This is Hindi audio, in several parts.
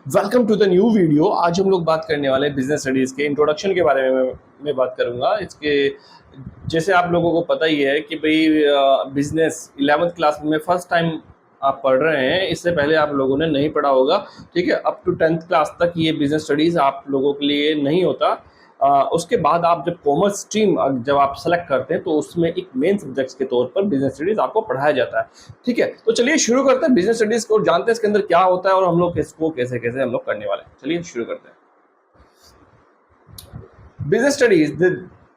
Welcome to the new video. आज हम लोग बात करने वाले हैं बिजनेस स्टडीज़ के इंट्रोडक्शन के बारे में मैं बात करूंगा। इसके जैसे आप लोगों को पता ही है कि भाई बिजनेस 11th क्लास में फर्स्ट टाइम आप पढ़ रहे हैं। इससे पहले आप लोगों ने नहीं पढ़ा होगा, ठीक है। अप टू 10th क्लास तक ये बिजनेस स्टडीज़ आप लोगों के लिए नहीं होता। उसके बाद आप जब कॉमर्स स्ट्रीम जब आप सेलेक्ट करते हैं तो उसमें एक मेन सब्जेक्ट्स के तौर पर बिजनेस स्टडीज़ आपको पढ़ाया जाता है, ठीक है। तो चलिए शुरू करते हैं बिजनेस स्टडीज़ को, जानते हैं इसके अंदर क्या होता है और हम लोग इसको कैसे कैसे हम लोग करने वाले हैं। चलिए शुरू करते हैं बिजनेस स्टडीज।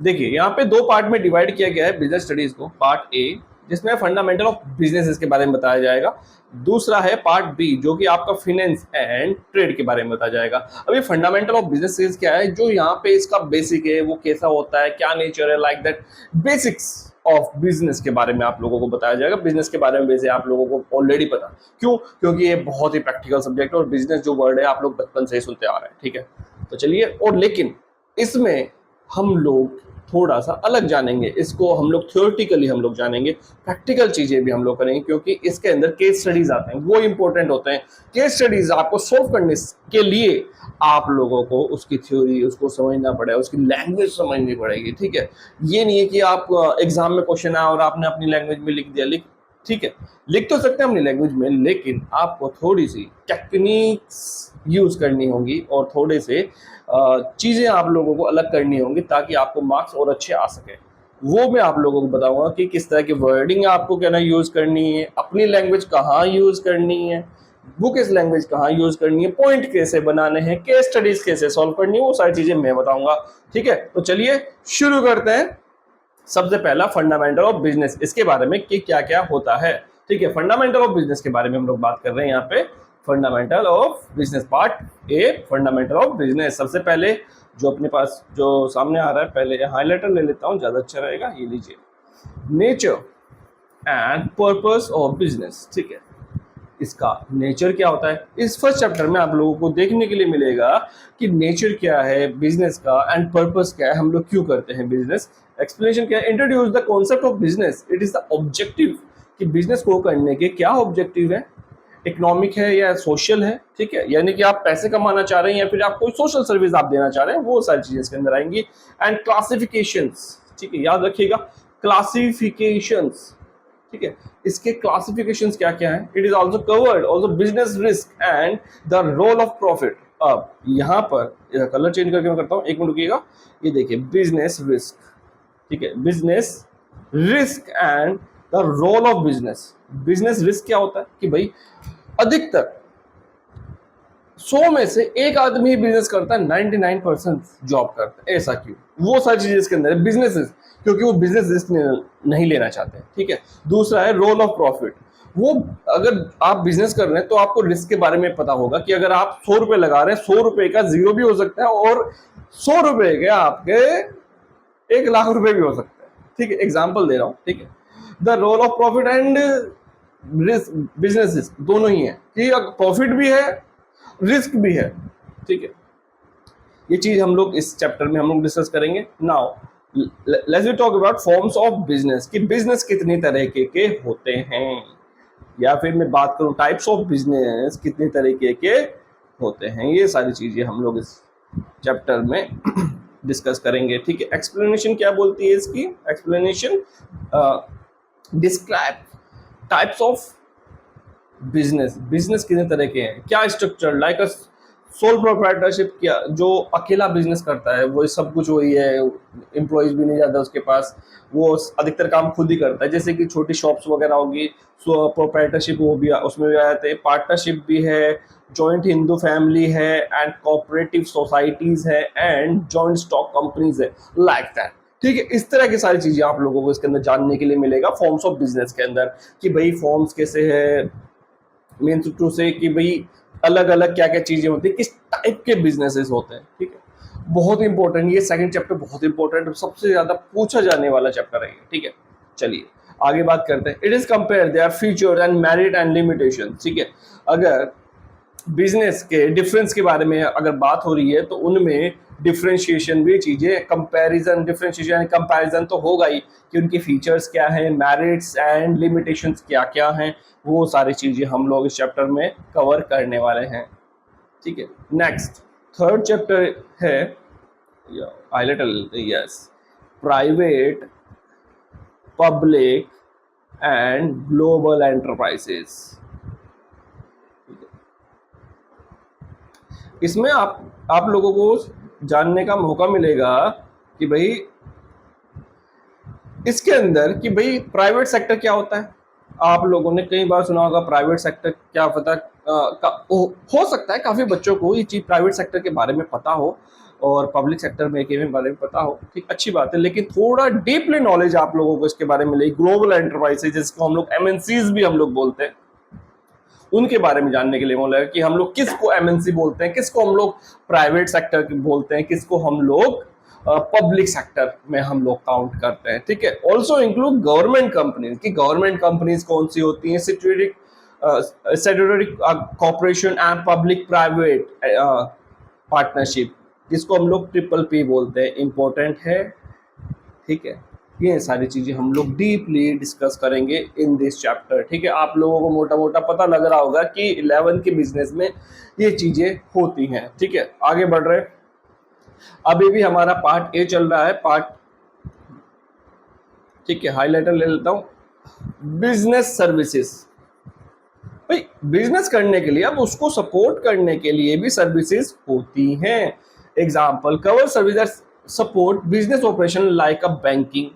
देखिए यहाँ पे दो पार्ट में डिवाइड किया गया है बिजनेस स्टडीज को। पार्ट ए जिसमें फंडामेंटल ऑफ बिजनेसेस के बारे में बताया जाएगा, दूसरा है पार्ट बी जो कि आपका फिनेंस एंड ट्रेड के बारे में बताया जाएगा। अभी फंडामेंटल ऑफ बिजनेसेस क्या है, जो यहाँ पे इसका बेसिक है, वो कैसा होता है, क्या नेचर है, like that basics of business के बारे में आप लोगों को बताया जाएगा। बिजनेस के बारे में वैसे आप लोगों को ऑलरेडी पता, क्यों? क्योंकि ये बहुत ही प्रैक्टिकल सब्जेक्ट है और बिजनेस जो वर्ड है आप लोग बचपन से ही सुनते आ रहे हैं, ठीक है। तो चलिए, और लेकिन इसमें हम लोग थोड़ा सा अलग जानेंगे, इसको हम लोग थ्योरेटिकली हम लोग जानेंगे, प्रैक्टिकल चीजें भी हम लोग करेंगे, क्योंकि इसके अंदर केस स्टडीज आते हैं, वो इंपॉर्टेंट होते हैं। केस स्टडीज आपको सोल्व करने के लिए आप लोगों को उसकी थ्योरी उसको समझना पड़ेगा, उसकी लैंग्वेज समझनी पड़ेगी, ठीक है। ये नहीं है कि आप एग्जाम में क्वेश्चन आया और आपने अपनी लैंग्वेज में लिख दिया, ठीक है, लिख तो सकते हैं अपनी लैंग्वेज में, लेकिन आपको थोड़ी सी टेक्निक्स यूज करनी होंगी और थोड़े से चीज़ें आप लोगों को अलग करनी होंगी ताकि आपको मार्क्स और अच्छे आ सके। वो मैं आप लोगों को बताऊंगा कि किस तरह की वर्डिंग आपको कहना यूज करनी है, अपनी लैंग्वेज कहाँ यूज करनी है, बुक इस लैंग्वेज कहाँ यूज करनी है, पॉइंट कैसे बनाने हैं, केस स्टडीज कैसे सॉल्व करनी है, वो सारी चीजें मैं बताऊंगा, ठीक है। तो चलिए शुरू करते हैं। सबसे पहला फंडामेंटल ऑफ बिजनेस, इसके बारे में कि क्या क्या होता है, ठीक है। फंडामेंटल ऑफ बिजनेस के बारे में हम लोग बात कर रहे हैं यहाँ पे। Fundamental of business part A, fundamental of business. सबसे पहले जो अपने पास जो सामने आ रहा है, पहले हाईलाइटर ले लेता हूँ, ज्यादा अच्छा रहेगा, ये लीजिए। Nature and purpose of business, ठीक है। इसका नेचर क्या होता है, इस फर्स्ट चैप्टर में आप लोगों को देखने के लिए मिलेगा कि नेचर क्या है बिजनेस का एंड पर्पस क्या है, हम लोग क्यों करते हैं बिजनेस। एक्सप्लेनेशन क्या है, introduce the concept of business, it is the objective, कि बिजनेस को करने के क्या ऑब्जेक्टिव है, इकोनॉमिक है या सोशल है, ठीक है, यानी कि आप पैसे कमाना चाह रहे हैं या फिर आप कोई सोशल सर्विस आप देना चाह रहे हैं, वो सारी चीजें इसके अंदर आएंगी। एंड क्लासिफिकेशंस, ठीक है, याद रखिएगा क्लासिफिकेशंस, ठीक है। इसके क्लासिफिकेशंस क्या क्या है, it is also covered also business risk and the role of profit. अब यहाँ पर कलर चेंज करके मैं करता हूँ, एक मिनट रुकिएगा, ये देखिए बिजनेस रिस्क, ठीक है, business risk and the role of business. Business risk क्या होता है कि भाई अधिकतर 100 में से एक आदमी बिजनेस करता है, 99% जॉब करता है, ऐसा क्यों? वो सारी चीजें इसके अंदर है बिजनेस रिस्क, क्योंकि वो बिजनेस रिस्क नहीं लेना चाहते, ठीक है। दूसरा है रोल ऑफ प्रॉफिट, वो अगर आप बिजनेस कर रहे हैं तो आपको रिस्क के बारे में पता होगा कि अगर आप 100 रुपए लगा रहे हैं, 100 रुपए का जीरो भी हो सकता है और 100 रुपए के आपके 1 लाख रुपए भी हो सकते हैं, ठीक है। एग्जाम्पल दे रहा हूँ, ठीक है। The role of profit and risk, business risk दोनों ही है कि प्रॉफिट भी है रिस्क भी है, ठीक है। ये चीज हम लोग इस चैप्टर में हम लोग डिस्कस करेंगे। Now let's we talk about forms of business, कि बिजनेस कितनी तरह के होते हैं, या फिर मैं बात करूं टाइप्स ऑफ बिजनेस कितने तरीके के होते हैं, ये सारी चीजें हम लोग इस चैप्टर में डिस्कस करेंगे, ठीक है। एक्सप्लेनेशन क्या बोलती है इसकी, explanation describe types of business, business कितने तरह के हैं, क्या structure, like a sole proprietorship, क्या जो अकेला बिजनेस करता है वो सब कुछ वही है, एम्प्लॉयज भी नहीं जाता उसके पास, वो अधिकतर काम खुद ही करता है, जैसे कि छोटी शॉप्स वगैरह होगी, सो प्रोप्राइटरशिप वो भी उसमें भी आ जाते हैं, पार्टनरशिप भी है, जॉइंट हिंदू फैमिली है एंड कोऑपरेटिव सोसाइटीज है एंड जॉइंट स्टॉक कंपनीज है, लाइक दैट, ठीक है। इस तरह की सारी चीजें आप लोगों को इसके अंदर जानने के लिए मिलेगा फॉर्म्स ऑफ बिजनेस के अंदर, कि भाई फॉर्म्स कैसे है, मेन टू से कि भाई अलग अलग क्या क्या चीजें होती है, किस टाइप के बिजनेसेस होते हैं, ठीक है। बहुत इंपॉर्टेंट, ये सेकंड चैप्टर बहुत इंपॉर्टेंट, सबसे ज्यादा पूछा जाने वाला चैप्टर है ये, ठीक है। चलिए आगे बात करते हैं। It is compare their features and merit and limitation, ठीक है। अगर बिजनेस के डिफरेंस के बारे में अगर बात हो रही है तो उनमें डिफरेंशिएशन भी चीजें, कंपैरिजन, डिफरेंशिएशन एंड कंपैरिजन तो होगा ही कि उनके फीचर्स क्या हैं, मेरिट्स एंड लिमिटेशंस क्या क्या हैं, वो सारी चीजें हम लोग इस चैप्टर में कवर करने वाले हैं। ठीक है। नेक्स्ट थर्ड चैप्टर है highlight, yes, private, public and global enterprises. इसमें आप लोगों को जानने का मौका मिलेगा कि भाई इसके अंदर कि भाई प्राइवेट सेक्टर क्या होता है। आप लोगों ने कई बार सुना होगा प्राइवेट सेक्टर क्या पता, हो सकता है काफी बच्चों को ये चीज प्राइवेट सेक्टर के बारे में पता हो और पब्लिक सेक्टर में के बारे में पता हो, ठीक, अच्छी बात है, लेकिन थोड़ा डीपली नॉलेज आप लोगों को इसके बारे में मिले। ग्लोबल एंटरप्राइजेज जिसको हम लोग एमएनसीज भी हम लोग बोलते हैं, उनके बारे में जानने के लिए बोला कि हम लोग किसको एमएनसी बोलते हैं, किसको हम लोग प्राइवेट सेक्टर बोलते हैं, किसको हम लोग पब्लिक सेक्टर में हम लोग काउंट करते हैं, ठीक है। ऑल्सो इंक्लूड गवर्नमेंट कंपनीज, की गवर्नमेंट कंपनीज कौन सी होती हैं, statutory corporation and public private partnership, जिसको हम लोग ट्रिपल पी बोलते हैं, इंपॉर्टेंट है, ठीक है। ये सारी चीजें हम लोग डीपली डिस्कस करेंगे इन दिस चैप्टर, ठीक है। आप लोगों को मोटा मोटा पता लग रहा होगा कि 11 के बिजनेस में ये चीजें होती हैं, ठीक है। आगे बढ़ रहे, अभी भी हमारा पार्ट ए चल रहा है, पार्ट, ठीक है, हाईलाइटर ले लेता हूं, बिजनेस सर्विसेज। भाई बिजनेस करने के लिए, अब उसको सपोर्ट करने के लिए भी सर्विसेज होती हैं। Example, cover services support business operation like a banking,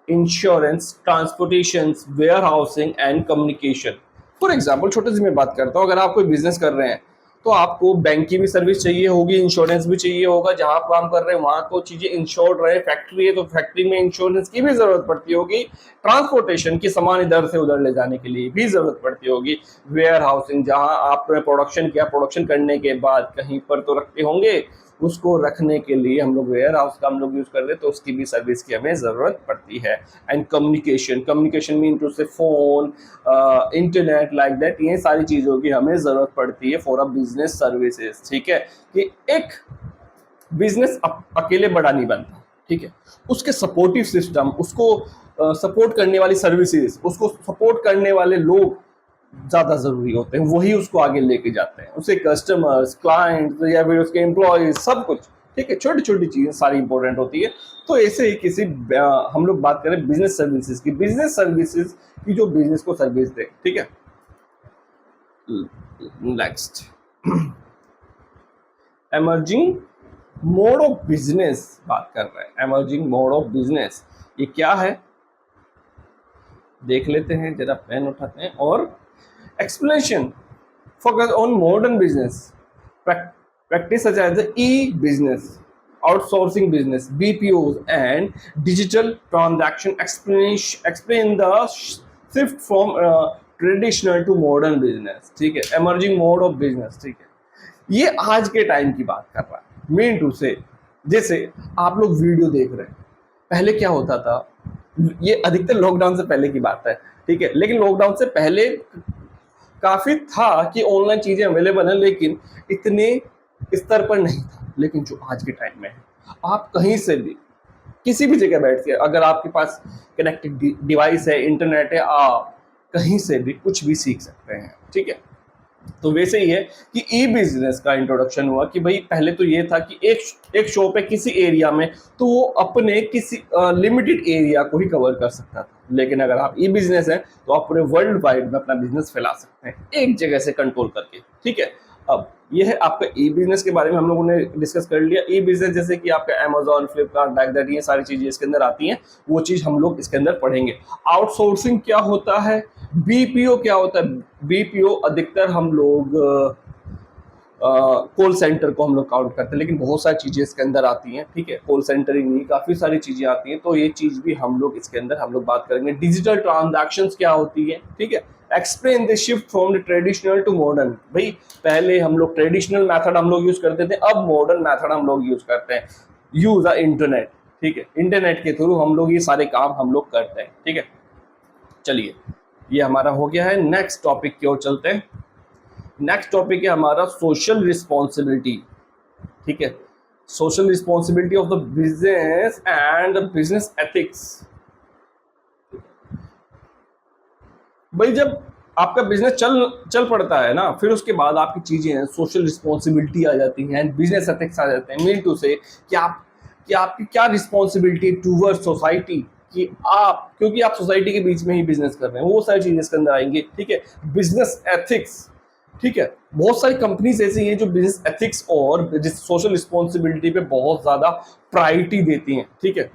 insurance, transportation, warehousing and communication. For example छोटे से मैं बात करता हूँ, अगर आप कोई बिजनेस कर रहे हैं तो आपको बैंक की भी सर्विस चाहिए होगी, इंश्योरेंस भी चाहिए होगा, जहां आप काम कर रहे हैं वहां तो चीजें इंश्योर्ड रहे। फैक्ट्री है तो फैक्ट्री में इंश्योरेंस की भी जरूरत पड़ती होगी, ट्रांसपोर्टेशन की सामान इधर से उधर ले जाने के लिए भी जरूरत पड़ती होगी, वेयर हाउसिंग जहां आपने प्रोडक्शन किया, प्रोडक्शन करने के बाद कहीं पर तो रखते होंगे, उसको रखने के लिए हम लोग वेयर हाउस का हम लोग यूज कर रहे हैं, तो उसकी भी सर्विस की हमें जरूरत पड़ती है। And communication, communication mean to say phone, internet, like that, ये सारी चीजों की हमें जरूरत पड़ती है फॉर अ बिजनेस सर्विसेज, ठीक है। कि एक बिजनेस अकेले बड़ा नहीं बनता, ठीक है, उसके सपोर्टिव सिस्टम, उसको सपोर्ट करने वाली सर्विसेज, उसको सपोर्ट करने वाले लोग ज्यादा जरूरी होते हैं, वही उसको आगे लेके जाते हैं, उसे कस्टमर्स, क्लाइंट्स या फिर उसके एम्प्लॉयज, सब कुछ, ठीक है, छोटी छोटी चीजें सारी इंपॉर्टेंट होती है। तो ऐसे ही किसी हम लोग बात करें बिजनेस सर्विसेज की, बिजनेस सर्विसेज की जो बिजनेस को सर्विस दे, ठीक है। Next, emerging mode of business बात कर रहे हैं। एमर्जिंग मोड ऑफ बिजनेस ये क्या है, देख लेते हैं, जरा पेन उठाते हैं और explanation focus on modern business practice such as the e-business, outsourcing business, BPOs and digital transaction, explain the shift from traditional to modern business, ठीक है। emerging mode of business, ठीक है, ये आज के टाइम की बात कर रहा है। मेन टू से, जैसे आप लोग वीडियो देख रहे हैं, पहले क्या होता था, ये अधिकतर लॉकडाउन से पहले की बात है, ठीक है, लेकिन लॉकडाउन से पहले काफी था कि ऑनलाइन चीजें अवेलेबल हैं, लेकिन इतने स्तर पर नहीं था। लेकिन जो आज के टाइम में है, आप कहीं से भी किसी भी जगह बैठ के, अगर आपके पास कनेक्टेड डिवाइस है, इंटरनेट है, आप कहीं से भी कुछ भी सीख सकते हैं, ठीक है। तो वैसे ही है कि ई बिजनेस का इंट्रोडक्शन हुआ कि भाई पहले तो ये था कि एक शॉप है किसी एरिया में, तो वो अपने किसी लिमिटेड एरिया को ही कवर कर सकता था, लेकिन अगर आप ई बिजनेस है तो आप पूरे वर्ल्ड वाइड में अपना बिजनेस फैला सकते हैं एक जगह से कंट्रोल करके, ठीक है। अब ये है आपका ई बिजनेस के बारे में हम लोगों ने डिस्कस कर लिया। ई बिजनेस जैसे कि आपका अमेजोन, फ्लिपकार्ट, लाइक दैट, ये सारी चीजें इसके अंदर आती हैं, वो चीज हम लोग इसके अंदर पढ़ेंगे। आउटसोर्सिंग क्या होता है, बीपीओ क्या होता है। बीपीओ अधिकतर हम लोग कॉल सेंटर को हम लोग काउंट करते हैं, लेकिन बहुत सारी चीजें इसके अंदर आती हैं, ठीक है। कॉल सेंटर ही नहीं, काफी सारी चीजें आती हैं, तो ये चीज भी हम लोग इसके अंदर हम लोग बात करेंगे। डिजिटल ट्रांजैक्शंस क्या होती है, ठीक है। Explain the shift from the traditional to modern. भाई पहले हम लोग ट्रेडिशनल मेथड हम लोग यूज करते थे, अब मॉडर्न मेथड हम लोग यूज करते हैं। यूज इंटरनेट, ठीक है, इंटरनेट के थ्रू हम लोग ये सारे काम हम लोग करते हैं, ठीक है। चलिए, ये हमारा हो गया है। नेक्स्ट टॉपिक की ओर चलते हैं। नेक्स्ट टॉपिक है हमारा सोशल रिस्पॉन्सिबिलिटी, ठीक है। Social responsibility of the business and the business ethics. भाई जब आपका बिजनेस चल पड़ता है ना, फिर उसके बाद आपकी चीजें हैं, सोशल रिस्पॉन्सिबिलिटी आ जाती हैं, बिजनेस एथिक्स आ जाते हैं, मीन टू से कि आपकी क्या रिस्पॉन्सिबिलिटी टूवर्ड सोसाइटी, कि आप, क्योंकि आप सोसाइटी के बीच में ही बिजनेस कर रहे हैं, वो सारी चीजें इसके अंदर आएंगी। ठीक है, बिजनेस एथिक्स। ठीक है, बहुत सारी कंपनीज ऐसी हैं जो बिजनेस एथिक्स और सोशल रिस्पॉन्सिबिलिटी पे बहुत ज्यादा प्रायोरिटी देती हैं। ठीक है,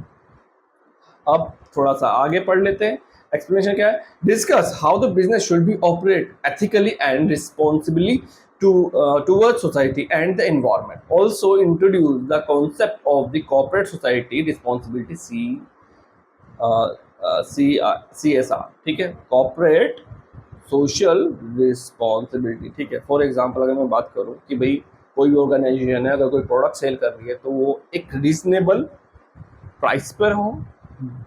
अब थोड़ा सा आगे पढ़ लेते हैं। एक्सप्लेनेशन क्या है? Discuss how the business should be operate ethically and responsibly towards society and the environment. Also introduce the concept of the corporate society responsibility CSR. ठीक है, कॉर्पोरेट सोशल रिस्पॉन्सिबिलिटी। ठीक है, फॉर एग्जांपल अगर मैं बात करूं कि भाई कोई भी ऑर्गेनाइजेशन है, अगर कोई प्रोडक्ट सेल कर रही है तो वो एक रीजनेबल प्राइस पर हो,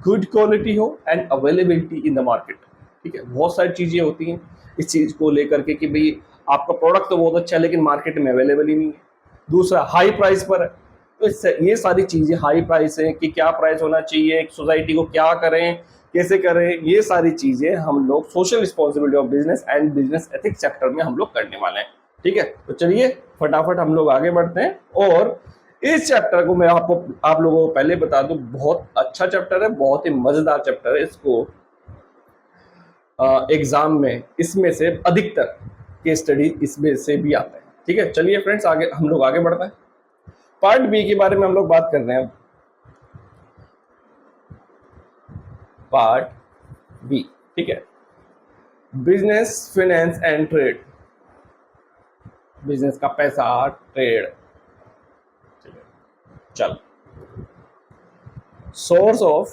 गुड क्वालिटी हो and availability in the market. ठीक है, बहुत सारी चीज़ें होती हैं इस चीज़ को लेकर के कि भाई आपका प्रोडक्ट तो बहुत अच्छा है लेकिन मार्केट में अवेलेबल ही नहीं है। दूसरा, हाई प्राइस पर है, तो ये सारी चीज़ें, हाई प्राइस है कि क्या प्राइस होना चाहिए, सोसाइटी को क्या करें, कैसे करें, ये सारी चीज़ें हम लोग social responsibility of business and business ethics chapter में हम लोग करने वाले हैं। ठीक है, तो चलिए फटाफट हम लोग आगे बढ़ते हैं। और इस चैप्टर को मैं आप लोगों को पहले बता दूं, बहुत अच्छा चैप्टर है, बहुत ही मजेदार चैप्टर है। इसको एग्जाम में इसमें से अधिकतर केस स्टडी इसमें से भी आता है। ठीक है, चलिए फ्रेंड्स आगे हम लोग आगे बढ़ते हैं। पार्ट बी के बारे में हम लोग बात कर रहे हैं। पार्ट बी, ठीक है, business, finance and trade. Business का पैसा, ट्रेड। चल, सोर्स ऑफ,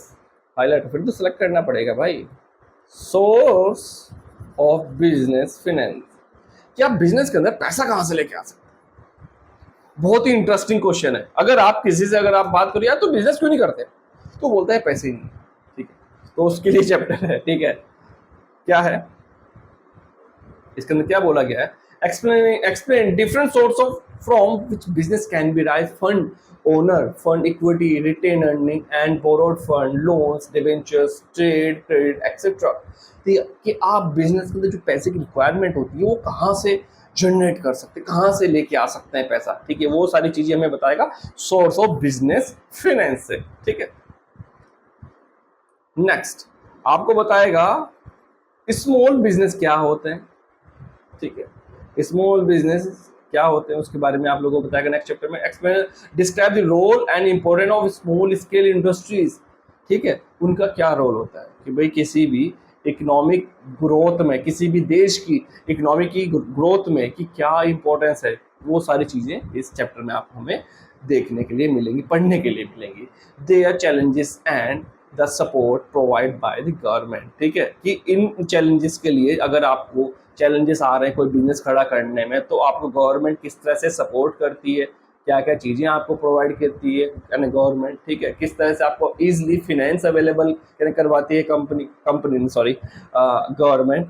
हाईलाइट फिर तो सिलेक्ट करना पड़ेगा भाई। सोर्स ऑफ बिजनेस फाइनेंस, क्या बिजनेस के अंदर पैसा कहां से लेके आ सकते हैं? बहुत ही इंटरेस्टिंग क्वेश्चन है। अगर आप किसी से अगर आप बात करो यार तो बिजनेस क्यों नहीं करते, तो बोलता है पैसे ही नहीं। ठीक है, तो उसके लिए चैप्टर है। ठीक है, क्या है इसके अंदर, क्या बोला गया है? explain different source of from which business can be raised: fund owner, fund equity, retained earning and borrowed fund, loans, debentures, trade credit etc. कि आप बिजनेस के अंदर जो पैसे की रिक्वायरमेंट होती है वो कहाँ से जनरेट कर सकते हैं, कहाँ से लेके आ सकते हैं पैसा। ठीक है, वो सारी चीजें हमें बताएगा सोर्स ऑफ बिजनेस फाइनेंस से। ठीक है, नेक्स्ट आपको बताएगा स्मॉल बिजनेस क्या होते हैं। ठीक है, स्मॉल बिजनेस क्या होते हैं उसके बारे में आप लोगों को बताएगा नेक्स्ट चैप्टर में। Explain, describe the role and importance of small scale industries. ठीक है, उनका क्या रोल होता है कि भाई किसी भी इकोनॉमिक ग्रोथ में, किसी भी देश की इकोनॉमिक की ग्रोथ में कि क्या इंपॉर्टेंस है, वो सारी चीज़ें इस चैप्टर में आपको हमें देखने के लिए मिलेंगी, पढ़ने के लिए मिलेंगी। Their challenges and the support provide by the government. ठीक है, कि इन चैलेंजेस के लिए अगर आपको चैलेंजेस आ रहे हैं कोई बिजनेस खड़ा करने में, तो आपको गवर्नमेंट किस तरह से सपोर्ट करती है, क्या क्या चीज़ें आपको प्रोवाइड करती है गवर्नमेंट। ठीक है, किस तरह से आपको इजीली फिनेंस अवेलेबल करवाती है गवर्नमेंट।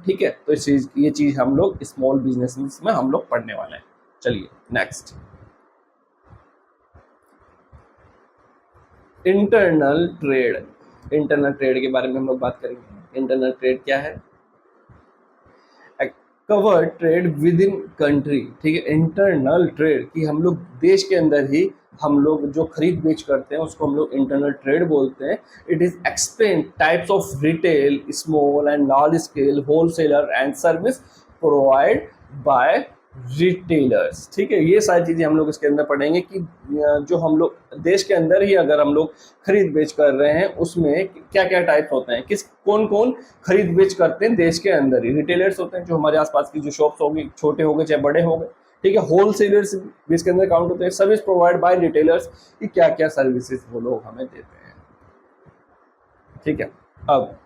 ठीक है, तो ये चीज़ हम लोग स्मॉल बिजनेस में हम लोग पढ़ने वाले हैं। चलिए next, internal trade. Internal trade के बारे में हम लोग बात करेंगे। इंटरनल ट्रेड क्या है? Cover trade with in country. ठीक है, इंटरनल ट्रेड कि हम लोग देश के अंदर ही हम लोग जो खरीद बेच करते हैं उसको हम लोग इंटरनल ट्रेड बोलते हैं। It is explain types of retail, small and large scale, wholesaler and service provide by retailers. ठीक है, ये सारी चीज़ें हम लोग इसके अंदर पढ़ेंगे कि जो हम लोग देश के अंदर ही अगर हम लोग खरीद बेच कर रहे हैं उसमें क्या क्या टाइप्स होते हैं, कौन कौन खरीद बेच करते हैं देश के अंदर ही। रिटेलर्स होते हैं जो हमारे आसपास की जो शॉप्स होगी, छोटे हो गए चाहे बड़े हो गए। ठीक है, होलसेलर्स भी इसके अंदर काउंट होते हैं। सर्विस प्रोवाइड बाय रिटेलर्स कि क्या क्या सर्विसेज वो लोग हमें देते हैं। ठीक है, अब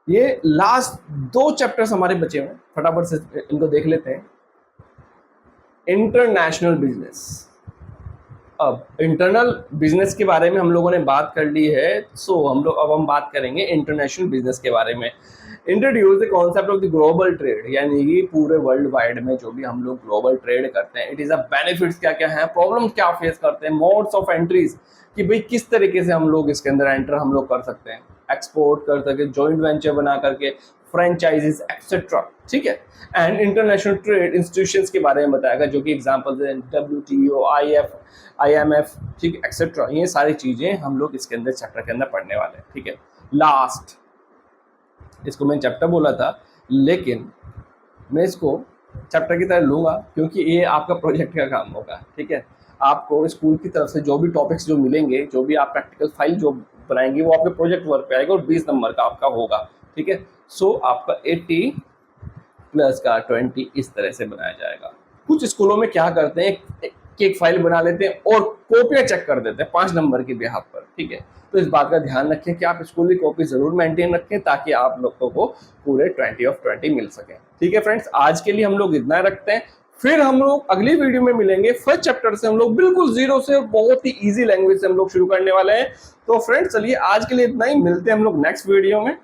ये लास्ट 2 चैप्टर्स हमारे बचे हुए, फटाफट से इनको देख लेते हैं। International business. अब इंटरनल बिजनेस के बारे में हम लोगों ने बात कर ली है, सो हम बात करेंगे इंटरनेशनल बिजनेस के बारे में। Introduce the concept of the global trade, यानी कि पूरे वर्ल्ड वाइड में जो भी हम लोग ग्लोबल ट्रेड करते हैं, इट इज अ बेनिफिट्स क्या क्या है, प्रॉब्लम क्या फेस करते हैं, मोड्स ऑफ एंट्रीज कि भाई किस तरीके से हम लोग इसके अंदर एंटर हम लोग कर सकते हैं, एक्सपोर्ट कर सके, जॉइंट वेंचर बना करके, फ्रेंचाइजीज एक्सेट्रा, ठीक है। एंड इंटरनेशनल ट्रेड इंस्टीट्यूशंस के बारे में बताएगा, जो कि एग्जांपल्स हैं WTO, IMF, ठीक है, एक्सेट्रा। ये सारी चीजें हम लोग इसके अंदर चैप्टर के अंदर पढ़ने वाले हैं, ठीक है। लास्ट, इसको मैंने चैप्टर बोला था, लेकिन मैं इसको चैप्टर की तरह लूँगा क्योंकि ये आपका प्रोजेक्ट का काम होगा, ठीक है। आपको स्कूल की तरफ से जो भी टॉपिक्स जो मिलेंगे, जो भी आप प्रैक्टिकल फाइल जो बनाएंगे, वो आपके प्रोजेक्ट वर्क पे आएगा और 20 नंबर का आपका होगा, ठीक है। सो आपका 80 प्लस का 20 इस तरह से बनाया जाएगा। कुछ स्कूलों में क्या करते हैं, एक फाइल बना लेते हैं और कॉपियाँ चेक कर देते हैं 5 नंबर के बिहाफ पर, ठीक है। तो इस बात का ध्यान रखें कि आप स्कूल की कॉपी जरूर मेंटेन रखें ताकि आप लोगों को पूरे 20 ऑफ 20 मिल सके, ठीक है फ्रेंड्स। आज के लिए हम लोग इतना रखते हैं, फिर हम लोग अगली वीडियो में मिलेंगे। फर्स्ट चैप्टर से हम लोग बिल्कुल जीरो से बहुत ही इजी लैंग्वेज से हम लोग शुरू करने वाले हैं। तो फ्रेंड्स चलिए आज के लिए इतना ही, मिलते हैं हम लोग नेक्स्ट वीडियो में।